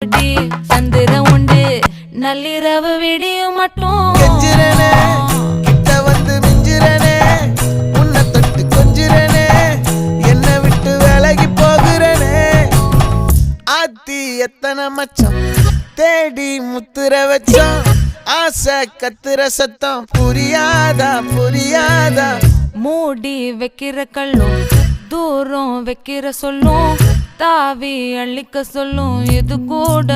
மூடி சந்திர உண்டு நள்ளிரவு விடியும் மட்டும் கெஞ்சிரனே கிட்ட வந்து மிஞ்சிரனே உன்னை தொட்டு கொஞ்சிரனே என்ன விட்டு விலகி போகிறனே ஆத்தி எத்தனை மச்சம் தேடி முத்துற வச்சோம் ஆசை கத்துற சத்தம் புரியாதா புரியாதா மூடி வைக்கிற கல்லும் தூரம் வைக்கிற சொல்லும் தாவி அள்ளிக்க சொல்லும் இது கூட